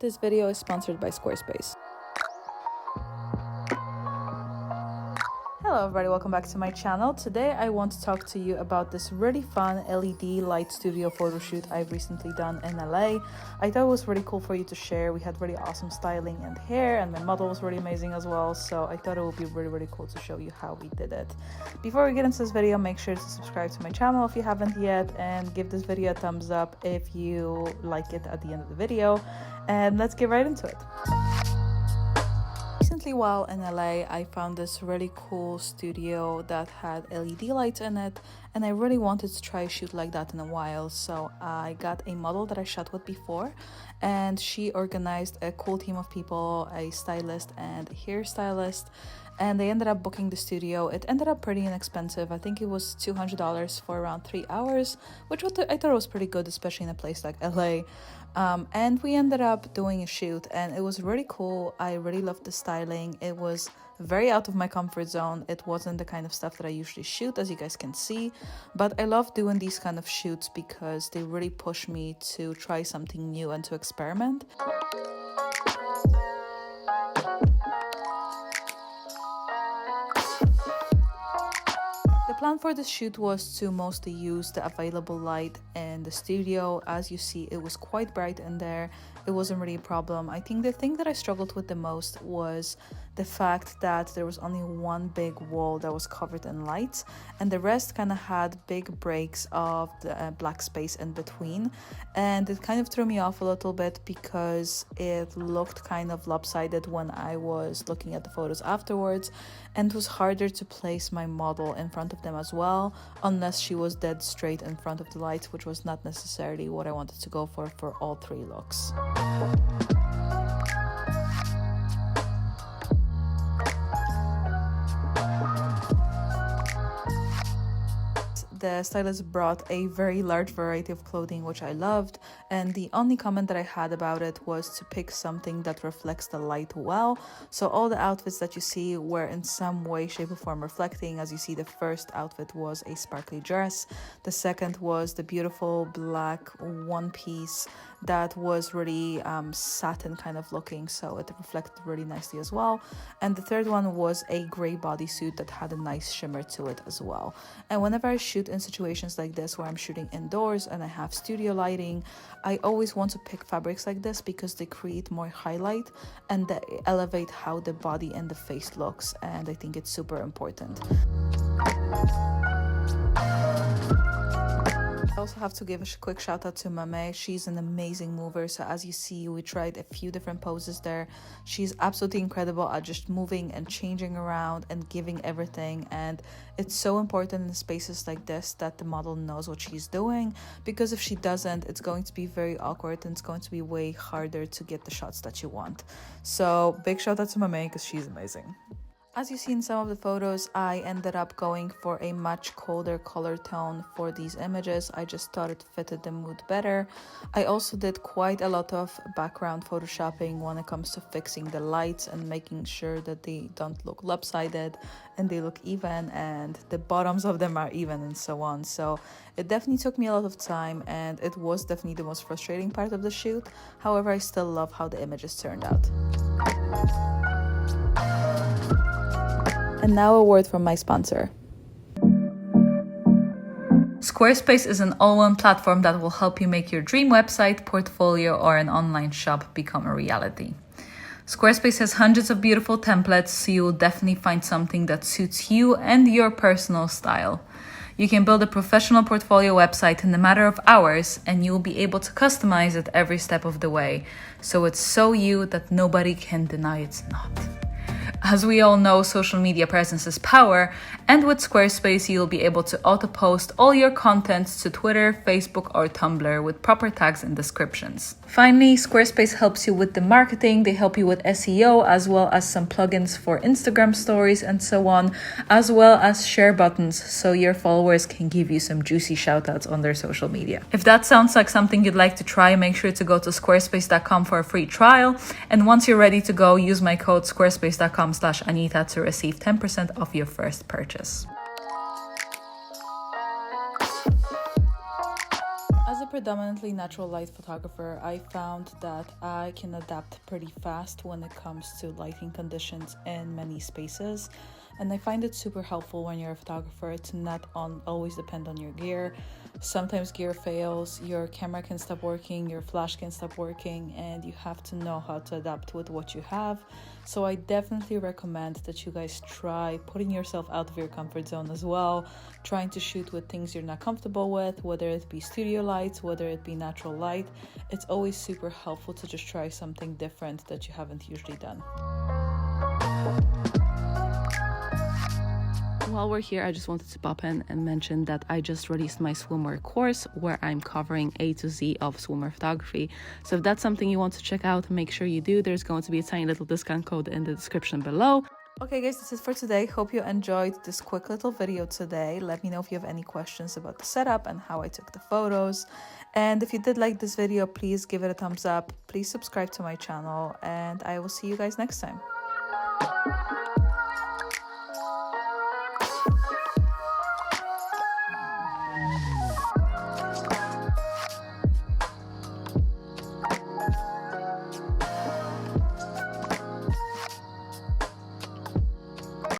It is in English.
This video is sponsored by Squarespace. Hello everybody, welcome back to my channel. Today I want to talk to you about this really fun LED light studio photo shoot I've recently done in LA. I thought it was really cool for you to share. We had really awesome styling and hair, and my model was really amazing as well, so I thought it would be really cool to show you how we did it. Before we get into this video, make sure to subscribe to my channel if you haven't yet, and give this video a thumbs up if you like it at the end of the video, and let's get right into it. Recently, while in LA, I found this really cool studio that had LED lights in it, and I really wanted to try a shoot like that in a while. So I got a model that I shot with before, and she organized a cool team of people, a stylist and a hairstylist, and they ended up booking the studio. It ended up pretty inexpensive. I think it was $200 for around 3 hours, which I thought was pretty good, especially in a place like LA. And we ended up doing a shoot, and it was really cool. I really loved the styling. It was very out of my comfort zone. It wasn't the kind of stuff that I usually shoot, as you guys can see, but I love doing these kind of shoots because they really push me to try something new and to experiment. The plan for this shoot was to mostly use the available light in the studio. As you see, it was quite bright in there. It wasn't really a problem. I think the thing that I struggled with the most was the fact that there was only one big wall that was covered in lights, and the rest kind of had big breaks of the black space in between, and it kind of threw me off a little bit because it looked kind of lopsided when I was looking at the photos afterwards, and it was harder to place my model in front of them as well, unless she was dead straight in front of the lights, which was not necessarily what I wanted to go for all three looks. The stylist brought a very large variety of clothing, which I loved, and the only comment that I had about it was to pick something that reflects the light well. So all the outfits that you see were in some way, shape or form reflecting. As you see, the first outfit was a sparkly dress, the second was the beautiful black one piece that was really satin kind of looking, so it reflected really nicely as well, and the third one was a gray bodysuit that had a nice shimmer to it as well. And whenever I shoot in situations like this where I'm shooting indoors and I have studio lighting, I always want to pick fabrics like this because they create more highlight and they elevate how the body and the face looks, and I think it's super important. I also have to give a quick shout out to Mame. She's an amazing mover. So as you see, we tried a few different poses there. She's absolutely incredible at just moving and changing around and giving everything. And it's so important in spaces like this that the model knows what she's doing, because if she doesn't, it's going to be very awkward and it's going to be way harder to get the shots that you want. So big shout out to Mame because she's amazing. As you see in some of the photos, I ended up going for a much colder color tone for these images. I just thought it fitted the mood better. I also did quite a lot of background photoshopping when it comes to fixing the lights and making sure that they don't look lopsided and they look even and the bottoms of them are even and so on. So it definitely took me a lot of time, and it was definitely the most frustrating part of the shoot. However, I still love how the images turned out. And now a word from my sponsor. Squarespace is an all-in platform that will help you make your dream website, portfolio, or an online shop become a reality. Squarespace has hundreds of beautiful templates, so you will definitely find something that suits you and your personal style. You can build a professional portfolio website in a matter of hours, and you will be able to customize it every step of the way, so it's so you that nobody can deny it's not. As we all know, social media presence is power, and with Squarespace, you'll be able to auto-post all your content to Twitter, Facebook, or Tumblr with proper tags and descriptions. Finally, Squarespace helps you with the marketing. They help you with SEO, as well as some plugins for Instagram stories and so on, as well as share buttons, so your followers can give you some juicy shoutouts on their social media. If that sounds like something you'd like to try, make sure to go to squarespace.com for a free trial. And once you're ready to go, use my code squarespace.com/Anita to receive 10% off your first purchase. predominantly natural light photographer, I found that I can adapt pretty fast when it comes to lighting conditions in many spaces. And I find it super helpful when you're a photographer to not always depend on your gear. Sometimes gear fails, your camera can stop working, your flash can stop working, and you have to know how to adapt with what you have. So I definitely recommend that you guys try putting yourself out of your comfort zone as well, trying to shoot with things you're not comfortable with, whether it be studio lights, whether it be natural light. It's always super helpful to just try something different that you haven't usually done. While we're here, I just wanted to pop in and mention that I just released my swimwear course where I'm covering A to Z of swimwear photography. So if that's something you want to check out, make sure you do. There's going to be a tiny little discount code in the description below. Okay guys, this is for today. Hope you enjoyed this quick little video today. Let me know if you have any questions about the setup and how I took the photos. And if you did like this video, please give it a thumbs up. Please subscribe to my channel and I will see you guys next time.